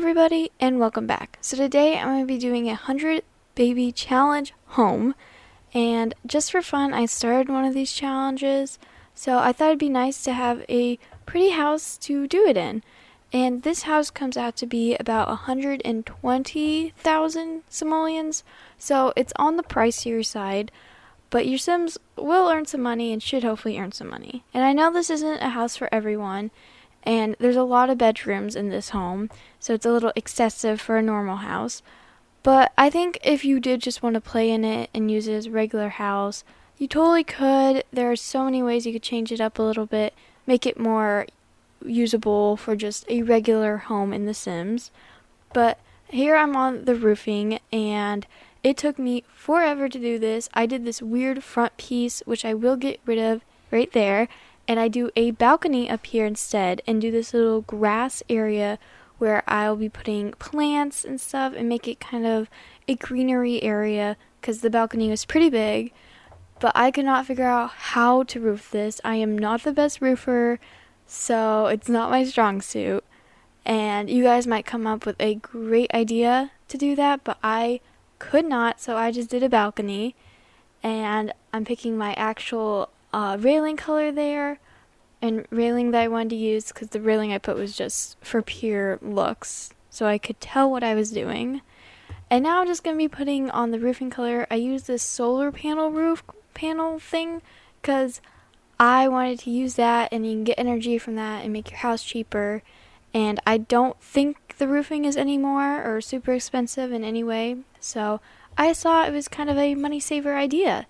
everybody, and welcome back. So today I'm going to be doing a 100 baby challenge home, and just for fun I started one of these challenges, so I thought it'd be nice to have a pretty house to do it in. And this house comes out to be about 120,000 simoleons, so it's on the pricier side, but your Sims will earn some money and should hopefully earn some money. And I know this isn't a house for everyone, and there's a lot of bedrooms in this home, so it's a little excessive for a normal house. But I think if you did just want to play in it and use it as a regular house, you totally could. There are so many ways you could change it up a little bit, make it more usable for just a regular home in The Sims. But here I'm on the roofing, and it took me forever to do this. I did this weird front piece, which I will get rid of right there, and I do a balcony up here instead and do this little grass area where I'll be putting plants and stuff and make it kind of a greenery area because the balcony was pretty big. But I could not figure out how to roof this. I am not the best roofer, so it's not my strong suit. And you guys might come up with a great idea to do that, but I could not, so I just did a balcony. And I'm picking my actual railing color there, and railing that I wanted to use because the railing I put was just for pure looks, so I could tell what I was doing. And now I'm just going to be putting on the roofing color. I used this solar panel roof panel thing because I wanted to use that, and you can get energy from that and make your house cheaper. And I don't think the roofing is anymore or super expensive in any way, so I thought it was kind of a money saver idea.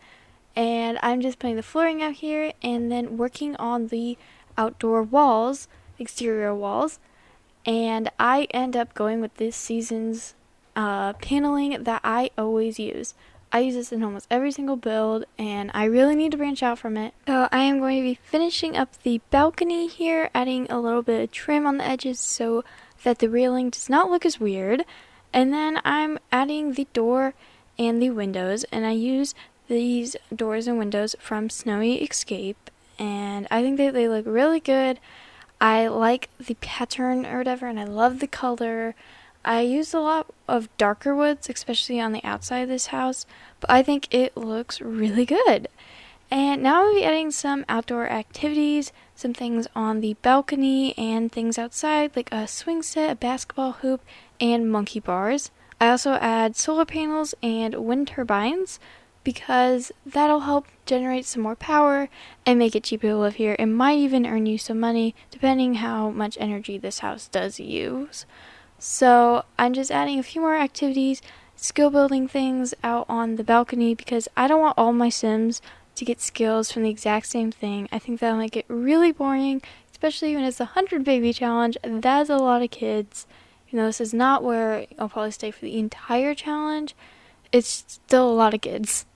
And I'm just putting the flooring out here and then working on the outdoor walls, exterior walls. And I end up going with this season's paneling that I always use. I use this in almost every single build, and I really need to branch out from it. So I am going to be finishing up the balcony here, adding a little bit of trim on the edges so that the railing does not look as weird. And then I'm adding the door and the windows, and I use these doors and windows from Snowy Escape, and I think they look really good. I like the pattern or whatever, and I love the color. I used a lot of darker woods, especially on the outside of this house, but I think it looks really good. And now I'll be adding some outdoor activities, some things on the balcony and things outside, like a swing set, a basketball hoop, and monkey bars. I also add solar panels and wind turbines, because that'll help generate some more power and make it cheaper to live here. It might even earn you some money depending how much energy this house does use. So I'm just adding a few more activities, skill building things out on the balcony, because I don't want all my Sims to get skills from the exact same thing. I think that'll make it really boring, especially when it's a 100 baby challenge. That's a lot of kids. You know, this is not where I'll probably stay for the entire challenge. It's still a lot of kids.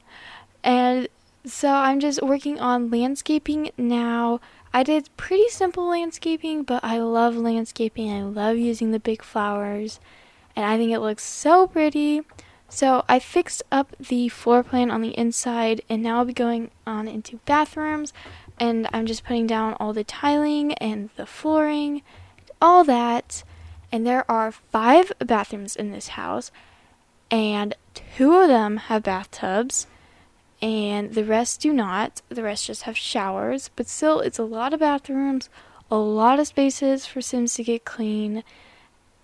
And so I'm just working on landscaping now. I did pretty simple landscaping, but I love landscaping. I love using the big flowers, and I think it looks so pretty. So I fixed up the floor plan on the inside, and now I'll be going on into bathrooms, and I'm just putting down all the tiling and the flooring, all that. And there are 5 bathrooms in this house, and 2 of them have bathtubs, and the rest do not. The rest just have showers, but still, it's a lot of bathrooms, a lot of spaces for Sims to get clean,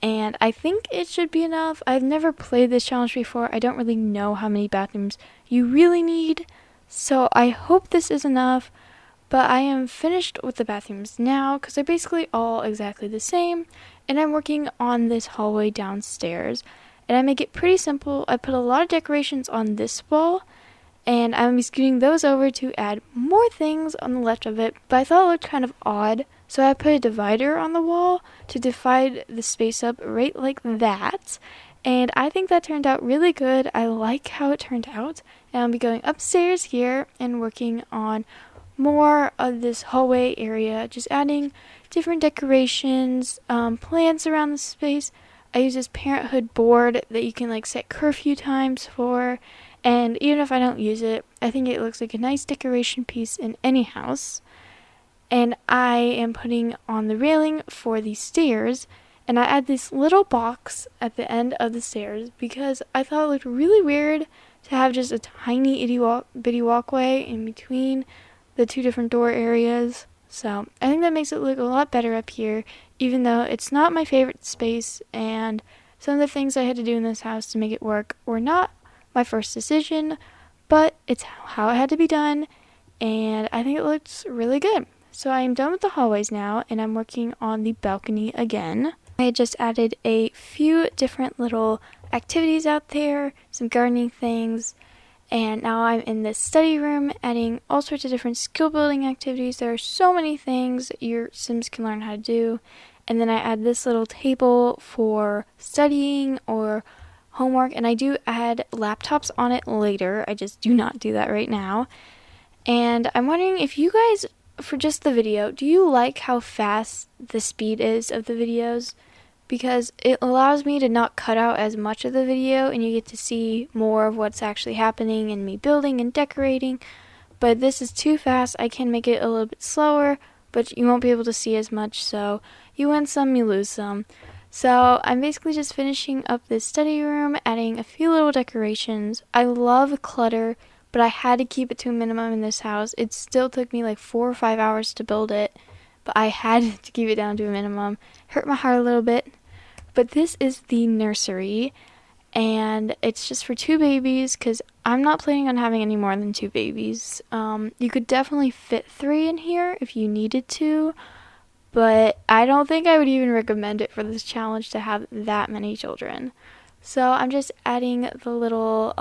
and I think it should be enough. I've never played this challenge before. I don't really know how many bathrooms you really need, so I hope this is enough. But I am finished with the bathrooms now because they're basically all exactly the same, and I'm working on this hallway downstairs, and I make it pretty simple. I put a lot of decorations on this wall, and I'm scooting those over to add more things on the left of it, but I thought it looked kind of odd, so I put a divider on the wall to divide the space up right like that, and I think that turned out really good. I like how it turned out, and I'll be going upstairs here and working on more of this hallway area, just adding different decorations, plants around the space. I use this Parenthood board that you can like set curfew times for, and even if I don't use it, I think it looks like a nice decoration piece in any house. And I am putting on the railing for the stairs, And I add this little box at the end of the stairs because I thought it looked really weird to have just a tiny bitty walkway in between the two different door areas. So I think that makes it look a lot better up here, even though it's not my favorite space, and some of the things I had to do in this house to make it work were not my first decision, but it's how it had to be done, and I think it looks really good. So I am done with the hallways now, and I'm working on the balcony again. I had just added a few different little activities out there, some gardening things, and now I'm in this study room adding all sorts of different skill building activities. There are so many things your Sims can learn how to do. And then I add this little table for studying or homework, and I do add laptops on it later. I just do not do that right now. And I'm wondering if you guys, for just the video, do you like how fast the speed is of the videos? Because it allows me to not cut out as much of the video, and you get to see more of what's actually happening and me building and decorating. But if this is too fast, I can make it a little bit slower, but you won't be able to see as much, so you win some, you lose some. So I'm basically just finishing up this study room, adding a few little decorations. I love clutter, but I had to keep it to a minimum in this house. It still took me like 4 or 5 hours to build it, but I had to keep it down to a minimum. Hurt my heart a little bit. But this is the nursery, and it's just for 2 babies because I'm not planning on having any more than 2 babies. You could definitely fit 3 in here if you needed to, but I don't think I would even recommend it for this challenge to have that many children. So I'm just adding the little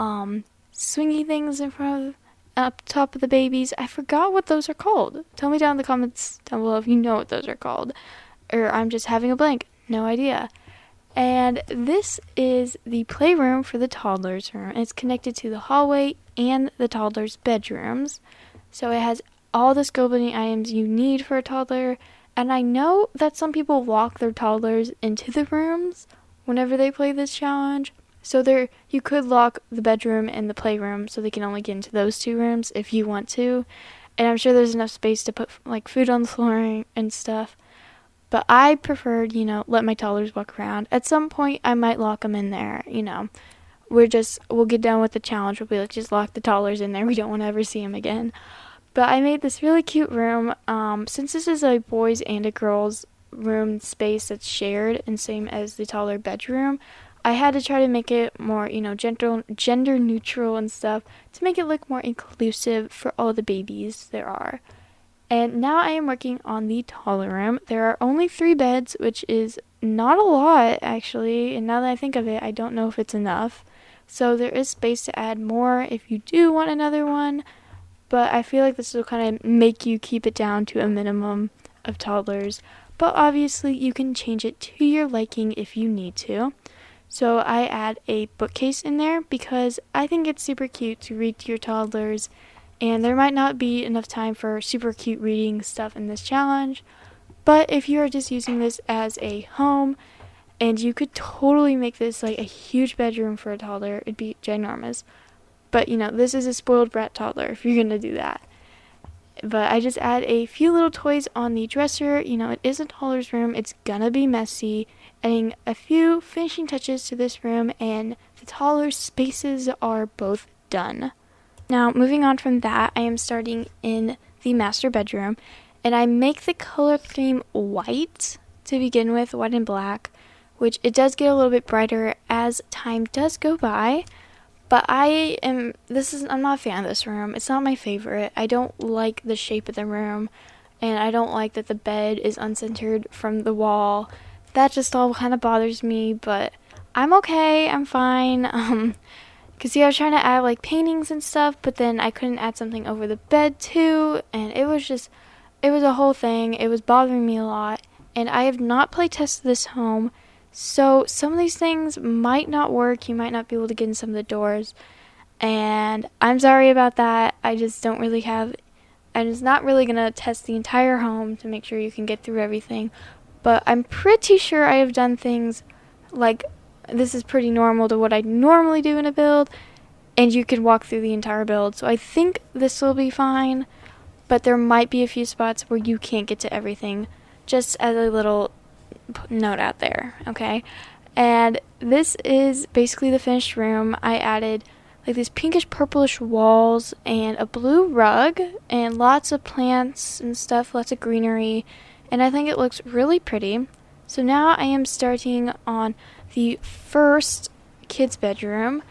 swingy things in front of up top of the babies. I forgot what those are called. Tell me down in the comments down below if you know what those are called, or I'm just having a blank. No idea. And this is the playroom for the toddlers room. It's connected to the hallway and the toddlers' bedrooms. So it has all the skill building items you need for a toddler. And I know that some people lock their toddlers into the rooms whenever they play this challenge. So you could lock the bedroom and the playroom so they can only get into those 2 rooms if you want to. And I'm sure there's enough space to put like food on the floor and stuff. But I preferred, let my toddlers walk around. At some point, I might lock them in there, We'll get done with the challenge. We'll be like, just lock the toddlers in there. We don't want to ever see them again. But I made this really cute room. Since this is a boys and a girls room space that's shared and same as the toddler bedroom, I had to try to make it more, gender neutral and stuff to make it look more inclusive for all the babies there are. And now I am working on the toddler room. There are only 3 beds, which is not a lot, actually. And now that I think of it, I don't know if it's enough. So there is space to add more if you do want another one. But I feel like this will kind of make you keep it down to a minimum of toddlers. But obviously, you can change it to your liking if you need to. So I add a bookcase in there because I think it's super cute to read to your toddlers. And there might not be enough time for super cute reading stuff in this challenge, but if you are just using this as a home, and you could totally make this like a huge bedroom for a toddler, it'd be ginormous. But this is a spoiled brat toddler if you're gonna do that. But I just add a few little toys on the dresser. It is a toddler's room, it's gonna be messy. Adding a few finishing touches to this room, and the toddler spaces are both done. Now, moving on from that, I am starting in the master bedroom, and I make the color theme white to begin with, white and black, which it does get a little bit brighter as time does go by, but I'm not a fan of this room. It's not my favorite. I don't like the shape of the room, and I don't like that the bed is uncentered from the wall. That just all kind of bothers me, but I'm okay, I'm fine. Because I was trying to add like paintings and stuff, but then I couldn't add something over the bed too, and it was a whole thing. It was bothering me a lot, and I have not play tested this home, so some of these things might not work. You might not be able to get in some of the doors, and I'm sorry about that. I'm just not really going to test the entire home to make sure you can get through everything, but I'm pretty sure I have done things like this is pretty normal to what I normally do in a build, and you can walk through the entire build. So I think this will be fine, but there might be a few spots where you can't get to everything, just as a little note out there, okay? And this is basically the finished room. I added like these pinkish purplish walls and a blue rug and lots of plants and stuff, lots of greenery, and I think it looks really pretty. So now I am starting on the first kids' bedroom,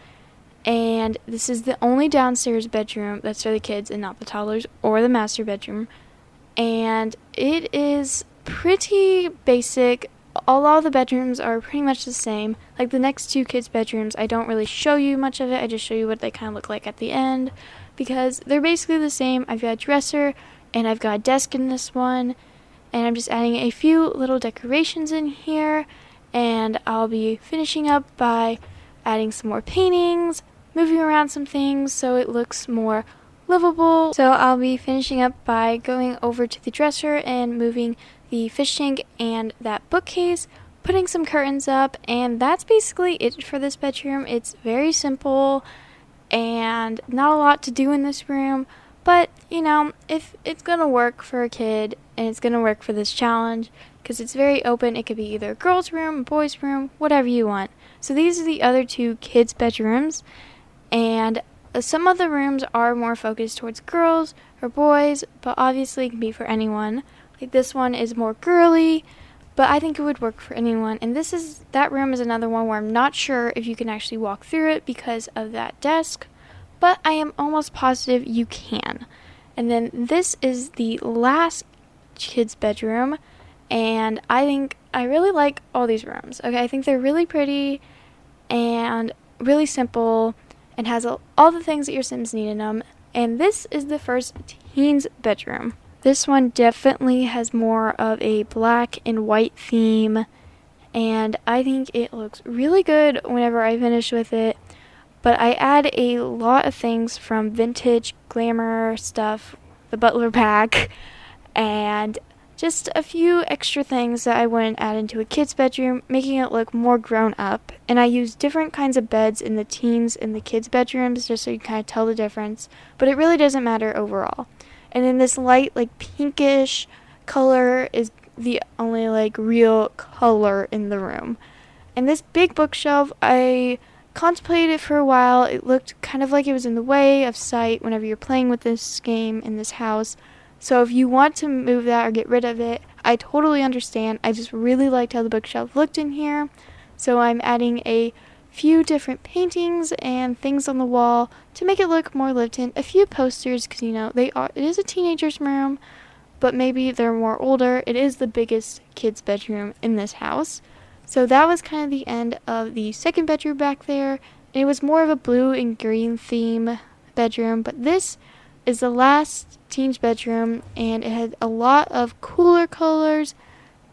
and this is the only downstairs bedroom that's for the kids and not the toddlers or the master bedroom. And it is pretty basic. All of the bedrooms are pretty much the same. Like the next two kids' bedrooms, I don't really show you much of it. I just show you what they kind of look like at the end because they're basically the same. I've got a dresser and I've got a desk in this one, and I'm just adding a few little decorations in here, and I'll be finishing up by adding some more paintings, moving around some things so it looks more livable. So I'll be finishing up by going over to the dresser and moving the fish tank and that bookcase, putting some curtains up, and that's basically it for this bedroom. It's very simple and not a lot to do in this room, but you know, if it's gonna work for a kid and it's gonna work for this challenge because it's very open, it could be either a girl's room, a boy's room, whatever you want. So these are the other two kids' bedrooms, and some of the rooms are more focused towards girls or boys, but obviously it can be for anyone. Like this one is more girly, but I think it would work for anyone. And that room is another one where I'm not sure if you can actually walk through it because of that desk, but I am almost positive you can. And then this is the last kid's bedroom, and I really like all these rooms. Okay, I think they're really pretty and really simple and has all the things that your Sims need in them. And this is the first teen's bedroom. This one definitely has more of a black and white theme, and I think it looks really good whenever I finish with it. But I add a lot of things from vintage glamour stuff, the butler pack, and just a few extra things that I wouldn't add into a kid's bedroom, making it look more grown up. And I use different kinds of beds in the teens and the kids' bedrooms just so you can kind of tell the difference. But it really doesn't matter overall. And then this light, like pinkish color is the only like real color in the room. And this big bookshelf, I contemplated it for a while. It looked kind of like it was in the way of sight whenever you're playing with this game in this house. So if you want to move that or get rid of it, I totally understand. I just really liked how the bookshelf looked in here. So I'm adding a few different paintings and things on the wall to make it look more lived in. A few posters because, you know, it is a teenager's room, but maybe they're more older. It is the biggest kid's bedroom in this house. So that was kind of the end of the second bedroom back there. And it was more of a blue and green theme bedroom, but this is the last teen's bedroom, and it had a lot of cooler colors,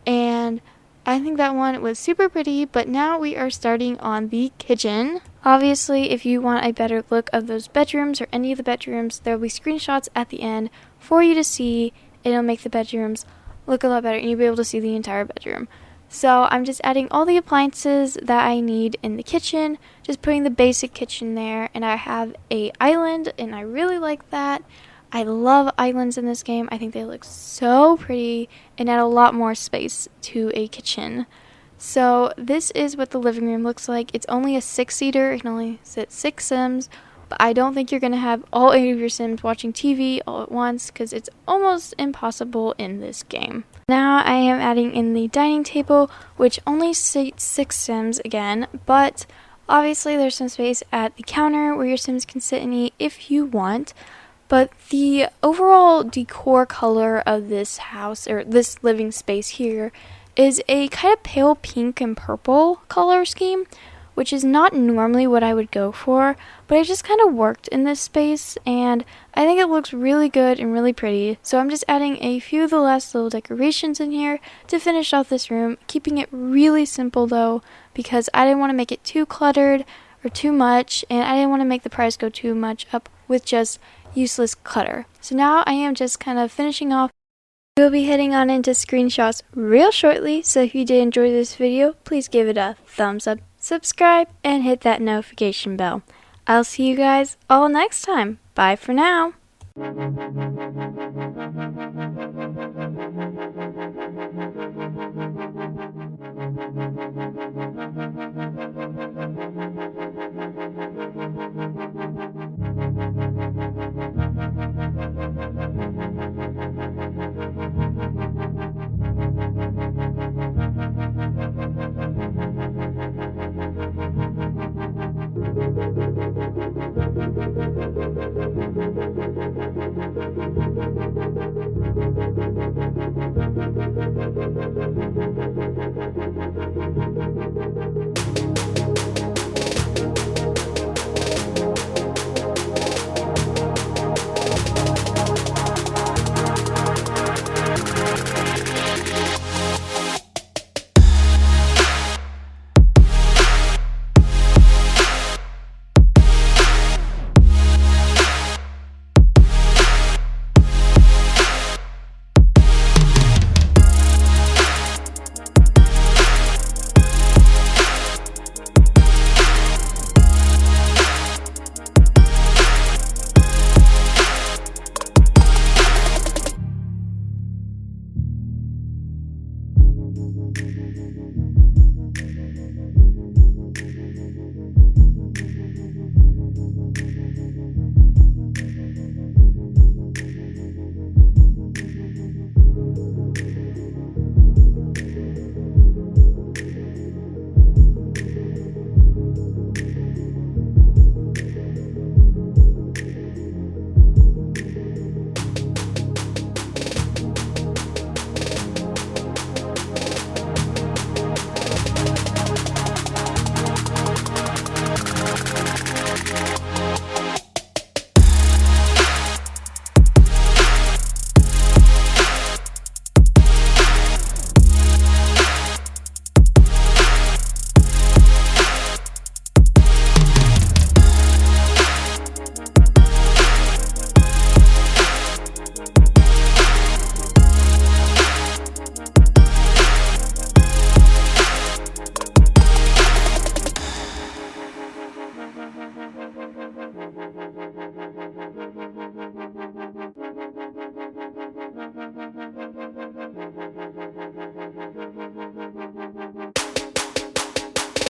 and I think that one was super pretty. But now we are starting on the kitchen. Obviously, if you want a better look of those bedrooms or any of the bedrooms, there will be screenshots at the end for you to see. It'll make the bedrooms look a lot better, and you'll be able to see the entire bedroom. So I'm just adding all the appliances that I need in the kitchen, just putting the basic kitchen there, and I have a island, and I really like that. I love islands in this game. I think they look so pretty and add a lot more space to a kitchen. So this is what the living room looks like. It's only a 6-seater. It can only sit 6 Sims, but I don't think you're going to have all 8 of your Sims watching TV all at once because it's almost impossible in this game. Now I am adding in the dining table, which only seats 6 Sims again, but obviously there's some space at the counter where your Sims can sit and eat if you want. But the overall decor color of this house, or this living space here, is a kind of pale pink and purple color scheme, which is not normally what I would go for, but it just kind of worked in this space, and I think it looks really good and really pretty. So I'm just adding a few of the last little decorations in here to finish off this room, keeping it really simple though, because I didn't want to make it too cluttered or too much, and I didn't want to make the price go too much up with just useless clutter. So now I am just kind of finishing off. We'll be heading on into screenshots real shortly, so if you did enjoy this video, please give it a thumbs up, subscribe, and hit that notification bell. I'll see you guys all next time. Bye for now.